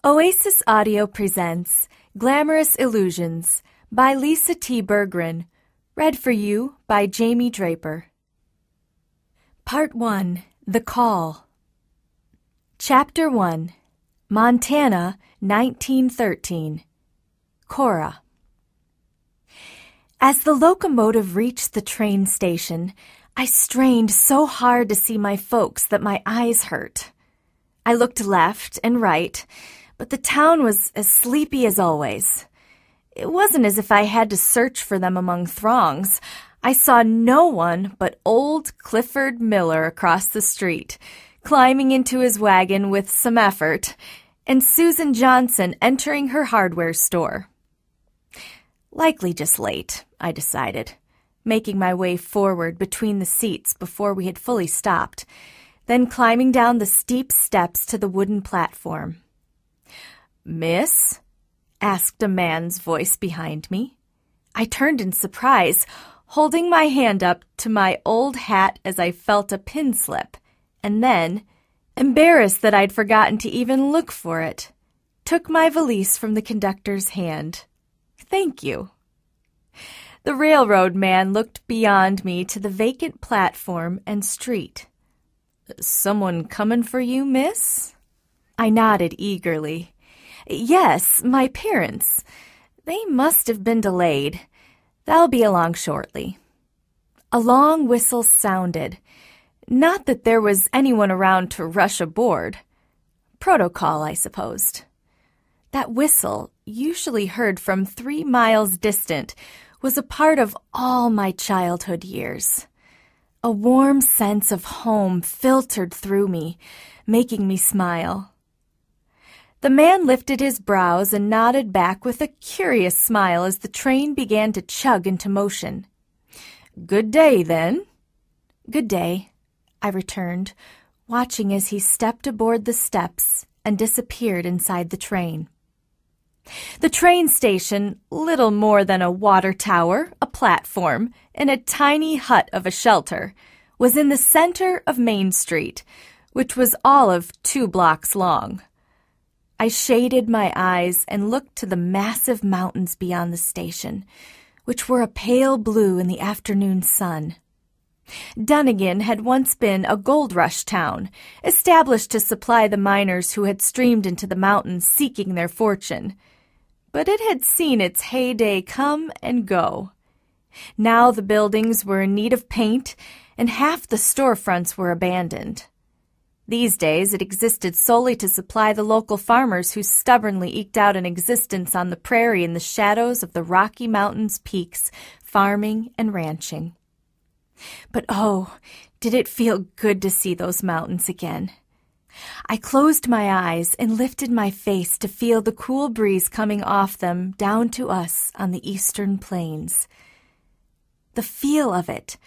Oasis Audio presents Glamorous Illusions by Lisa T. Bergren, read for you by Jamie Draper. Part 1, The Call. Chapter 1, Montana, 1913. Cora. As the locomotive reached the train station, I strained so hard to see my folks that my eyes hurt. I looked left and right, but the town was as sleepy as always. It wasn't as if I had to search for them among throngs. I saw no one but old Clifford Miller across the street, climbing into his wagon with some effort, and Susan Johnson entering her hardware store. Likely just late, I decided, making my way forward between the seats before we had fully stopped, then climbing down the steep steps to the wooden platform. "Miss?" asked a man's voice behind me. I turned in surprise, holding my hand up to my old hat as I felt a pin slip, and then, embarrassed that I'd forgotten to even look for it, took my valise from the conductor's hand. "Thank you." The railroad man looked beyond me to the vacant platform and street. "Someone coming for you, miss?" I nodded eagerly. "Yes, my parents. They must have been delayed. They'll be along shortly." A long whistle sounded. Not that there was anyone around to rush aboard. Protocol, I supposed. That whistle, usually heard from 3 miles distant, was a part of all my childhood years. A warm sense of home filtered through me, making me smile. The man lifted his brows and nodded back with a curious smile as the train began to chug into motion. "Good day, then." "Good day," I returned, watching as he stepped aboard the steps and disappeared inside the train. The train station, little more than a water tower, a platform, and a tiny hut of a shelter, was in the center of Main Street, which was all of 2 blocks long. I shaded my eyes and looked to the massive mountains beyond the station, which were a pale blue in the afternoon sun. Dunnigan had once been a gold rush town, established to supply the miners who had streamed into the mountains seeking their fortune. But it had seen its heyday come and go. Now the buildings were in need of paint, and half the storefronts were abandoned. These days it existed solely to supply the local farmers who stubbornly eked out an existence on the prairie in the shadows of the Rocky Mountains peaks, farming and ranching. But oh, did it feel good to see those mountains again. I closed my eyes and lifted my face to feel the cool breeze coming off them down to us on the eastern plains. The feel of it,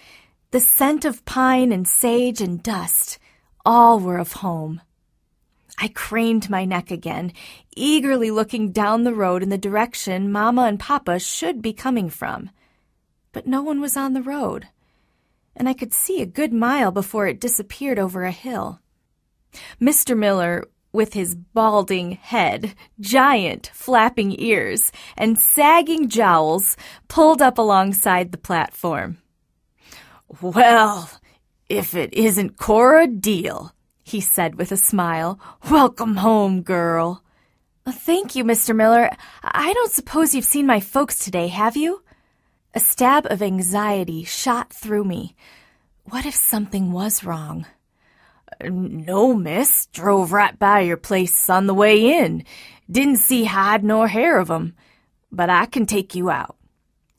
the scent of pine and sage and dust, all were of home. I craned my neck again, eagerly looking down the road in the direction Mama and Papa should be coming from. But no one was on the road, and I could see a good mile before it disappeared over a hill. Mr. Miller, with his balding head, giant flapping ears, and sagging jowls, pulled up alongside the platform. "Well, if it isn't Cora Deal," he said with a smile. "Welcome home, girl." "Thank you, Mr. Miller. I don't suppose you've seen my folks today, have you?" A stab of anxiety shot through me. What if something was wrong? "No, miss. Drove right by your place on the way in. Didn't see hide nor hair of 'em. But I can take you out."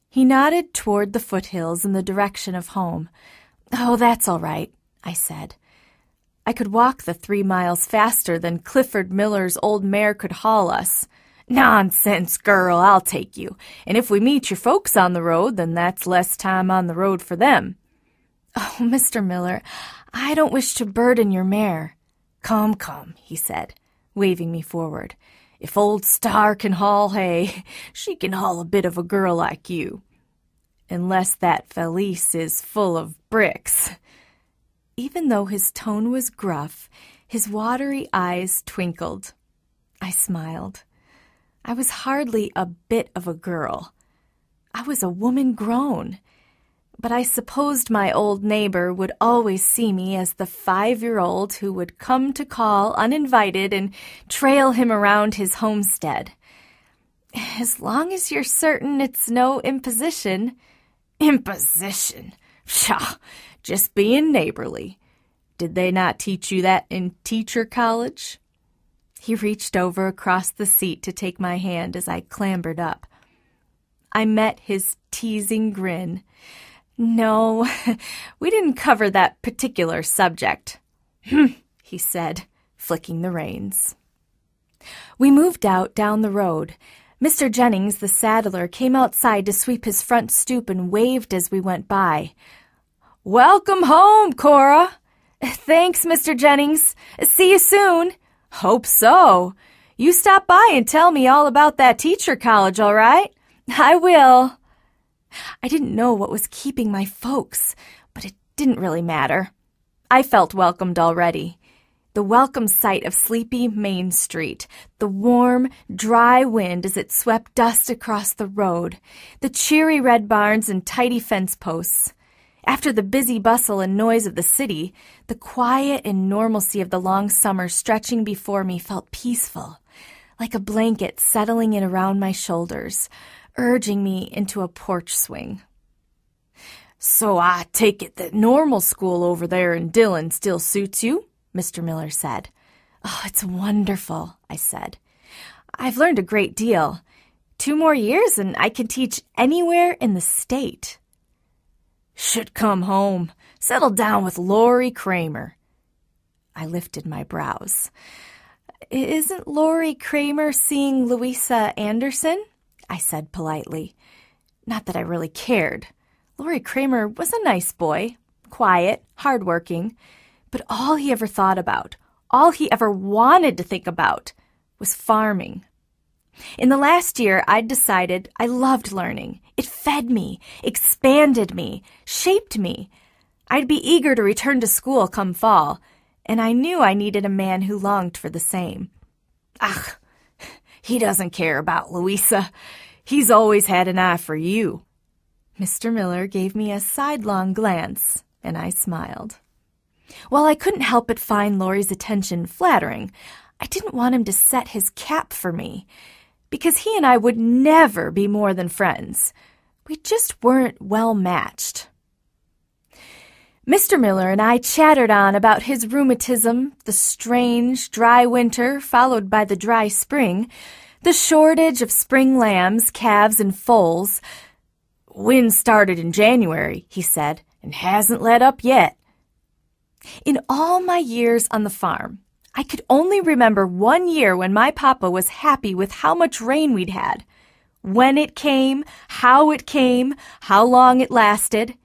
He nodded toward the foothills in the direction of home. "Oh, that's all right," I said. I could walk the 3 miles faster than Clifford Miller's old mare could haul us. "Nonsense, girl, I'll take you. And if we meet your folks on the road, then that's less time on the road for them." "Oh, Mr. Miller, I don't wish to burden your mare." Come, he said, waving me forward. "If old Star can haul hay, she can haul a bit of a girl like you. Unless that valise is full of bricks." Even though his tone was gruff, his watery eyes twinkled. I smiled. I was hardly a bit of a girl. I was a woman grown. But I supposed my old neighbor would always see me as the 5-year-old who would come to call uninvited and trail him around his homestead. As long as you're certain it's no imposition. Imposition? Pshaw, just being neighborly. Did they not teach you that in teacher college? He reached over across the seat to take my hand as I clambered up. I met his teasing grin. No, we didn't cover that particular subject, he said, flicking the reins. We moved out down the road. Mr. Jennings, the saddler, came outside to sweep his front stoop and waved as we went by. Welcome home, Cora. Thanks, Mr. Jennings. See you soon. Hope so. You stop by and tell me all about that teacher college, all right? I will. I didn't know what was keeping my folks, but it didn't really matter. I felt welcomed already. The welcome sight of sleepy Main Street, the warm, dry wind as it swept dust across the road, the cheery red barns and tidy fence posts. After the busy bustle and noise of the city, the quiet and normalcy of the long summer stretching before me felt peaceful, like a blanket settling in around my shoulders, urging me into a porch swing. So I take it that normal school over there in Dillon still suits you, Mr. Miller said. Oh, it's wonderful, I said. I've learned a great deal. 2 more years and I can teach anywhere in the state. Should come home. Settle down with Lori Kramer. I lifted my brows. Isn't Lori Kramer seeing Louisa Anderson? I said politely. Not that I really cared. Lori Kramer was a nice boy, quiet, hardworking, but all he ever thought about, all he ever wanted to think about, was farming. In the last year, I'd decided I loved learning. It fed me, expanded me, shaped me. I'd be eager to return to school come fall, and I knew I needed a man who longed for the same. Ach, he doesn't care about Louisa. He's always had an eye for you. Mr. Miller gave me a sidelong glance, and I smiled. While I couldn't help but find Laurie's attention flattering, I didn't want him to set his cap for me, because he and I would never be more than friends. We just weren't well matched. Mr. Miller and I chattered on about his rheumatism, the strange, dry winter followed by the dry spring, the shortage of spring lambs, calves, and foals. Wind started in January, he said, and hasn't let up yet. In all my years on the farm, I could only remember 1 year when my papa was happy with how much rain we'd had. When it came, how long it lasted.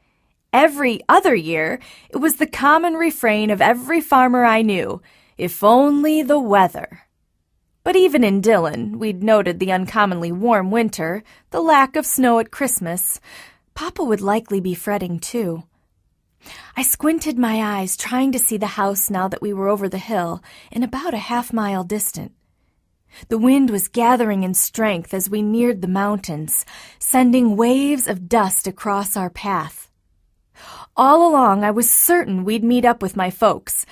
Every other year, it was the common refrain of every farmer I knew, if only the weather. But even in Dillon, we'd noted the uncommonly warm winter, the lack of snow at Christmas. Papa would likely be fretting, too. I squinted my eyes, trying to see the house now that we were over the hill and about a half-mile distant. The wind was gathering in strength as we neared the mountains, sending waves of dust across our path. All along, I was certain we'd meet up with my folks,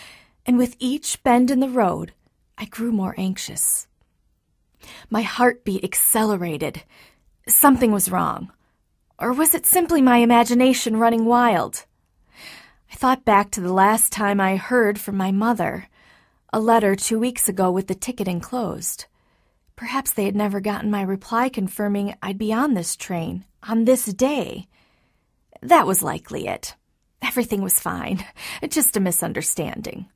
and with each bend in the road, I grew more anxious. My heartbeat accelerated. Something was wrong. Or was it simply my imagination running wild? I thought back to the last time I heard from my mother, a letter 2 weeks ago with the ticket enclosed. Perhaps they had never gotten my reply confirming I'd be on this train, on this day. That was likely it. Everything was fine, just a misunderstanding.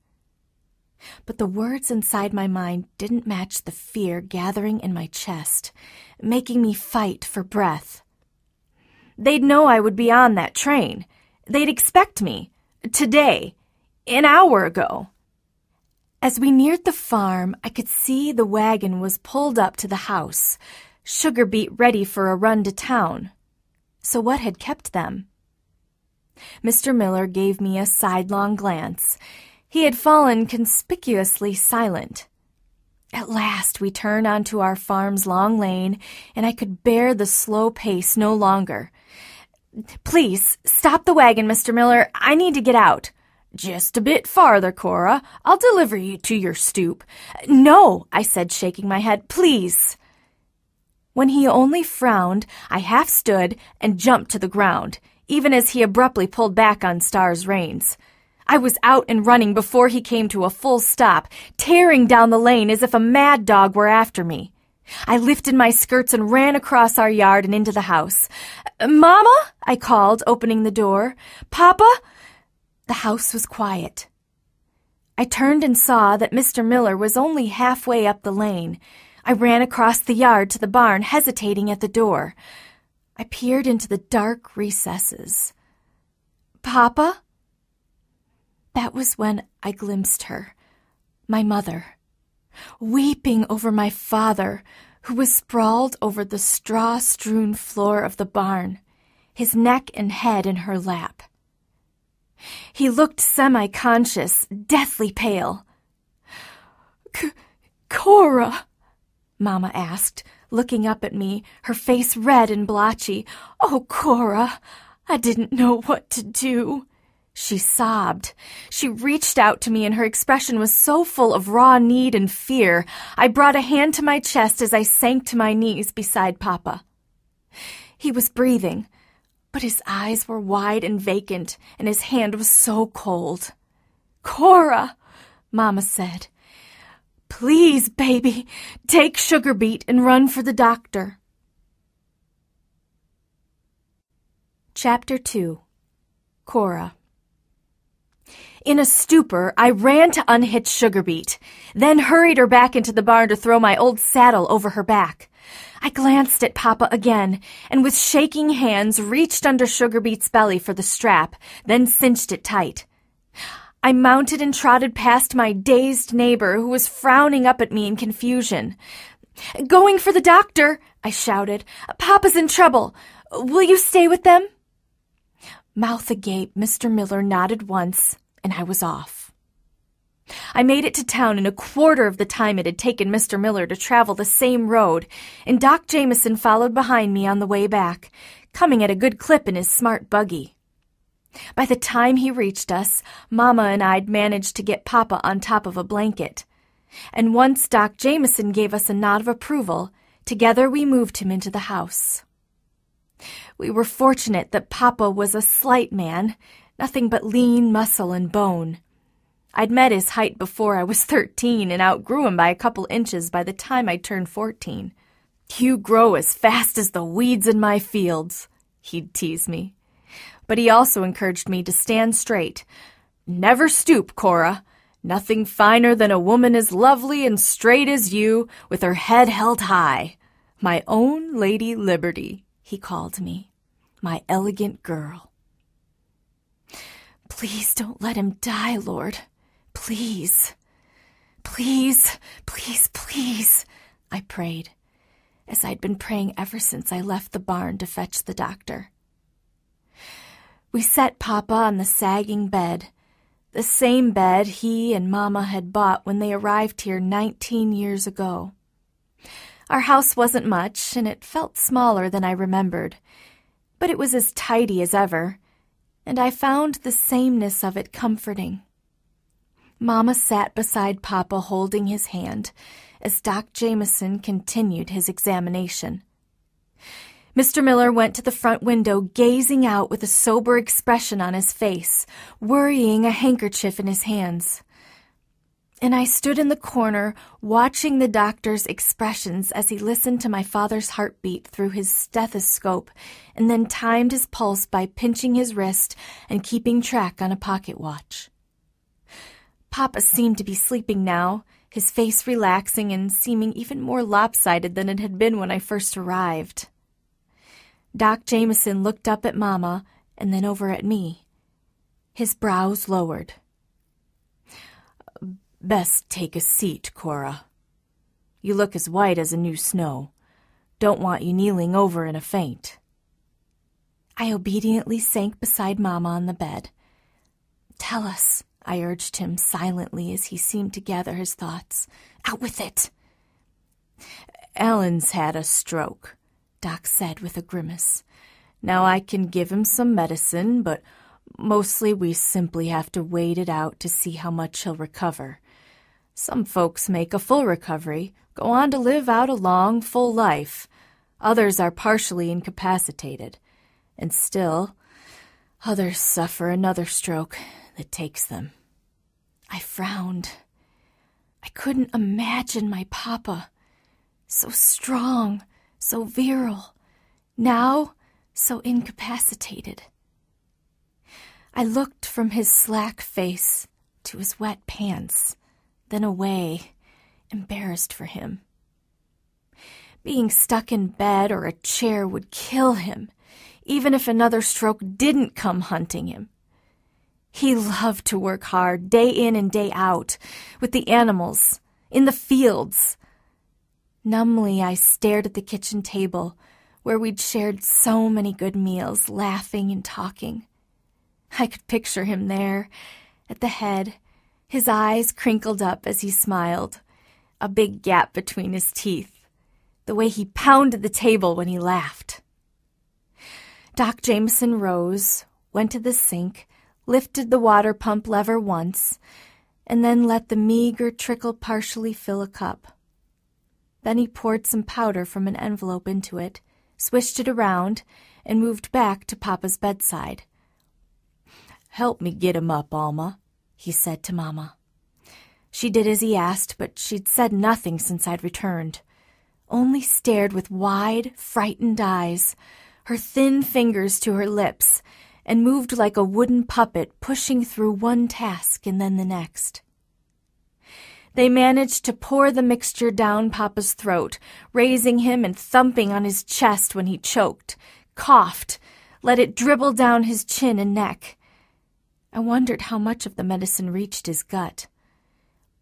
But the words inside my mind didn't match the fear gathering in my chest, making me fight for breath. They'd know I would be on that train. They'd expect me. Today. An hour ago. As we neared the farm, I could see the wagon was pulled up to the house, sugar beet ready for a run to town. So what had kept them? Mr. Miller gave me a sidelong glance. He had fallen conspicuously silent. At last we turned onto our farm's long lane, and I could bear the slow pace no longer. "Please, stop the wagon, Mr. Miller. I need to get out." "Just a bit farther, Cora. I'll deliver you to your stoop." "No," I said, shaking my head. "Please." When he only frowned, I half stood and jumped to the ground, even as he abruptly pulled back on Star's reins. I was out and running before he came to a full stop, tearing down the lane as if a mad dog were after me. I lifted my skirts and ran across our yard and into the house. "Mama," I called, opening the door. "Papa?" The house was quiet. I turned and saw that Mr. Miller was only halfway up the lane. I ran across the yard to the barn, hesitating at the door. I peered into the dark recesses. "Papa?" That was when I glimpsed her, my mother, weeping over my father, who was sprawled over the straw-strewn floor of the barn, his neck and head in her lap. He looked semi-conscious, deathly pale. "Cora?" Mama asked, looking up at me, her face red and blotchy. "Oh, Cora, I didn't know what to do." She sobbed. She reached out to me, and her expression was so full of raw need and fear. I brought a hand to my chest as I sank to my knees beside Papa. He was breathing, but his eyes were wide and vacant, and his hand was so cold. "Cora," Mama said, "please, baby, take Sugar Beet and run for the doctor." Chapter 2. Cora. In a stupor, I ran to unhitch Sugar Beet, then hurried her back into the barn to throw my old saddle over her back. I glanced at Papa again, and with shaking hands reached under Sugar Beet's belly for the strap, then cinched it tight. I mounted and trotted past my dazed neighbor, who was frowning up at me in confusion. "Going for the doctor," I shouted. "Papa's in trouble. Will you stay with them?" Mouth agape, Mr. Miller nodded once, and I was off. I made it to town in a quarter of the time it had taken Mr. Miller to travel the same road, and Doc Jameson followed behind me on the way back, coming at a good clip in his smart buggy. By the time he reached us, Mama and I'd managed to get Papa on top of a blanket. And once Doc Jameson gave us a nod of approval, together we moved him into the house. We were fortunate that Papa was a slight man, nothing but lean muscle and bone. I'd met his height before I was 13 and outgrew him by a couple inches by the time I turned 14. "You grow as fast as the weeds in my fields," he'd tease me. But he also encouraged me to stand straight. "Never stoop, Cora. Nothing finer than a woman as lovely and straight as you, with her head held high. My own Lady Liberty," he called me. "My elegant girl." "Please don't let him die, Lord. Please. Please, please, please," I prayed, as I'd been praying ever since I left the barn to fetch the doctor. We set Papa on the sagging bed, the same bed he and Mama had bought when they arrived here 19 years ago. Our house wasn't much, and it felt smaller than I remembered, but it was as tidy as ever, and I found the sameness of it comforting. Mama sat beside Papa holding his hand as Doc Jameson continued his examination. Mr. Miller went to the front window, gazing out with a sober expression on his face, worrying a handkerchief in his hands. And I stood in the corner, watching the doctor's expressions as he listened to my father's heartbeat through his stethoscope and then timed his pulse by pinching his wrist and keeping track on a pocket watch. Papa seemed to be sleeping now, his face relaxing and seeming even more lopsided than it had been when I first arrived. Doc Jameson looked up at Mama and then over at me. His brows lowered. "Best take a seat, Cora. You look as white as a new snow. Don't want you kneeling over in a faint." I obediently sank beside Mama on the bed. "Tell us," I urged him silently as he seemed to gather his thoughts. "Out with it." Alan's had a stroke, Doc said with a grimace. Now I can give him some medicine, but mostly we simply have to wait it out to see how much he'll recover. Some folks make a full recovery, go on to live out a long, full life. Others are partially incapacitated. And still, others suffer another stroke that takes them. I frowned. I couldn't imagine my papa. So strong, so virile. Now, so incapacitated. I looked from his slack face to his wet pants, then away, embarrassed for him. Being stuck in bed or a chair would kill him, even if another stroke didn't come hunting him. He loved to work hard, day in and day out, with the animals, in the fields. Numbly, I stared at the kitchen table, where we'd shared so many good meals, laughing and talking. I could picture him there, at the head, his eyes crinkled up as he smiled, a big gap between his teeth, the way he pounded the table when he laughed. Doc Jameson rose, went to the sink, lifted the water pump lever once, and then let the meager trickle partially fill a cup. Then he poured some powder from an envelope into it, swished it around, and moved back to Papa's bedside. "Help me get him up, Alma," he said to Mama. She did as he asked, but she'd said nothing since I'd returned, only stared with wide, frightened eyes, her thin fingers to her lips, and moved like a wooden puppet pushing through one task and then the next. They managed to pour the mixture down Papa's throat, raising him and thumping on his chest when he choked, coughed, let it dribble down his chin and neck. I wondered how much of the medicine reached his gut.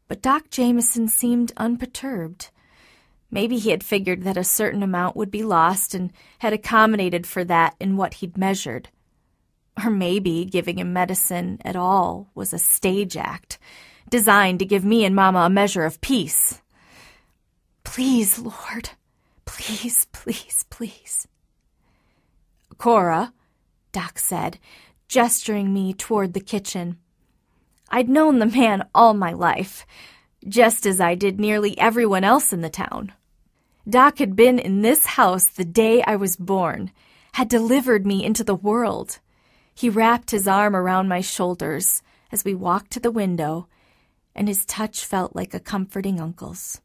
But Doc Jameson seemed unperturbed. Maybe he had figured that a certain amount would be lost and had accommodated for that in what he'd measured. Or maybe giving him medicine at all was a stage act, designed to give me and Mama a measure of peace. "Please, Lord, please, please, please." "Cora," Doc said, gesturing me toward the kitchen. I'd known the man all my life, just as I did nearly everyone else in the town. Doc had been in this house the day I was born, had delivered me into the world. He wrapped his arm around my shoulders as we walked to the window, and his touch felt like a comforting uncle's.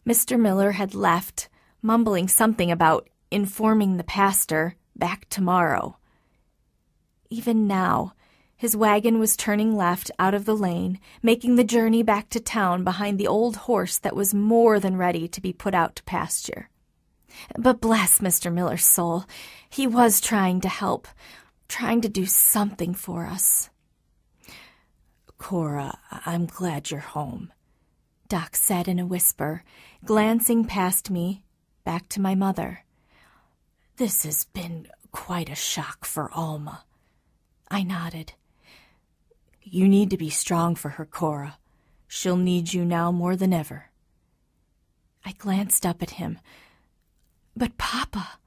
Mr. Miller had left, mumbling something about informing the pastor back tomorrow. Even now, his wagon was turning left out of the lane, making the journey back to town behind the old horse that was more than ready to be put out to pasture. But bless Mr. Miller's soul, he was trying to help, trying to do something for us. "Cora, I'm glad you're home," Doc said in a whisper, glancing past me, back to my mother. "This has been quite a shock for Alma." I nodded. "You need to be strong for her, Cora. She'll need you now more than ever." I glanced up at him. "But Papa..."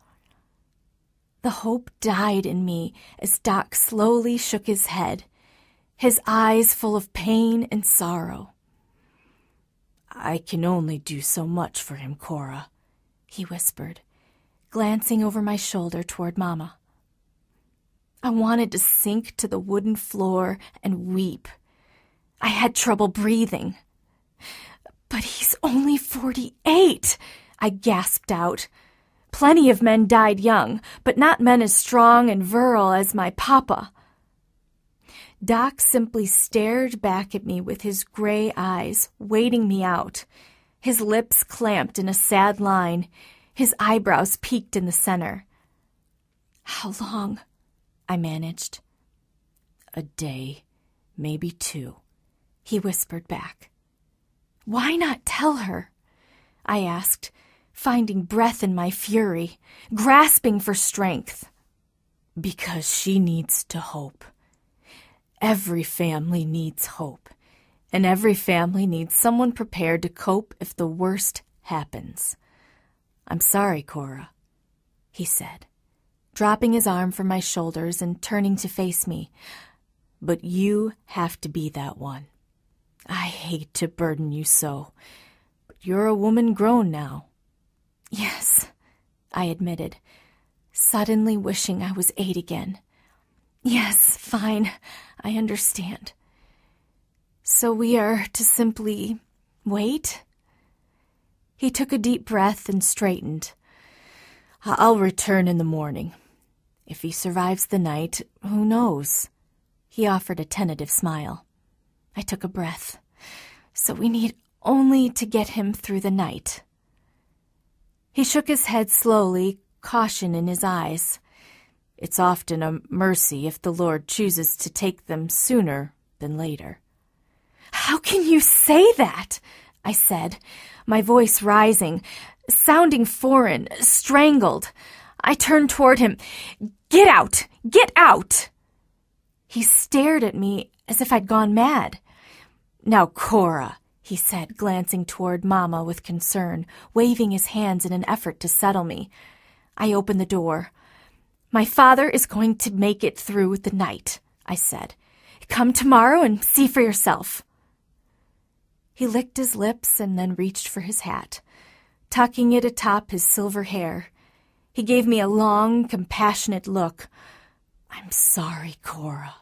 The hope died in me as Doc slowly shook his head, his eyes full of pain and sorrow. "I can only do so much for him, Cora," he whispered, glancing over my shoulder toward Mama. I wanted to sink to the wooden floor and weep. I had trouble breathing. "But he's only 48, I gasped out. Plenty of men died young, but not men as strong and virile as my papa. Doc simply stared back at me with his gray eyes, waiting me out, his lips clamped in a sad line, his eyebrows peaked in the center. "How long?" I managed. "A day, maybe 2, he whispered back. "Why not tell her?" I asked, finding breath in my fury, grasping for strength. "Because she needs to hope. Every family needs hope, and every family needs someone prepared to cope if the worst happens. I'm sorry, Cora, he said, dropping his arm from my shoulders and turning to face me. But you have to be that one. I hate to burden you so, but you're a woman grown now. Yes, I admitted, suddenly wishing I was 8 again. Yes, fine, I understand. So we are to simply wait? He took a deep breath and straightened. I'll return in the morning. If he survives the night, who knows? He offered a tentative smile. I took a breath. So we need only to get him through the night. He shook his head slowly, caution in his eyes. It's often a mercy if the Lord chooses to take them sooner than later. How can you say that? I said, my voice rising, sounding foreign, strangled. I turned toward him. Get out! Get out! He stared at me as if I'd gone mad. Now, Cora, he said, glancing toward Mama with concern, waving his hands in an effort to settle me. I opened the door. My father is going to make it through the night, I said. Come tomorrow and see for yourself. He licked his lips and then reached for his hat, tucking it atop his silver hair. He gave me a long, compassionate look. I'm sorry, Cora.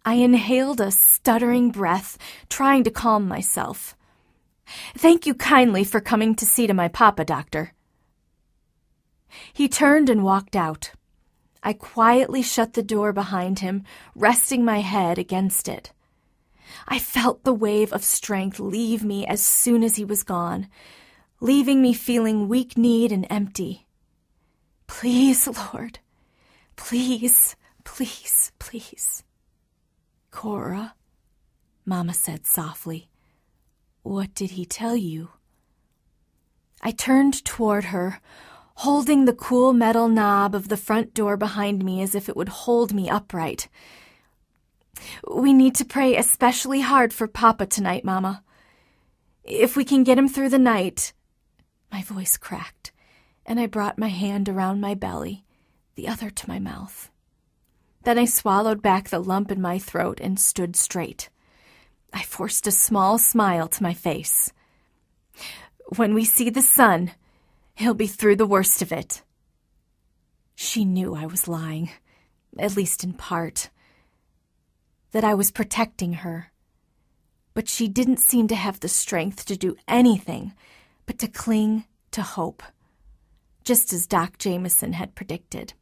I inhaled a stuttering breath, trying to calm myself. Thank you kindly for coming to see to my papa, Doctor. He turned and walked out. I quietly shut the door behind him, resting my head against it. I felt the wave of strength leave me as soon as he was gone, leaving me feeling weak-kneed and empty. Please, Lord, please, please, please. Cora, Mama said softly, what did he tell you? I turned toward her, holding the cool metal knob of the front door behind me as if it would hold me upright. We need to pray especially hard for Papa tonight, Mama. If we can get him through the night. My voice cracked, and I brought my hand around my belly, the other to my mouth. Then I swallowed back the lump in my throat and stood straight. I forced a small smile to my face. When we see the sun, he'll be through the worst of it. She knew I was lying, at least in part, that I was protecting her. But she didn't seem to have the strength to do anything but to cling to hope, just as Doc Jameson had predicted.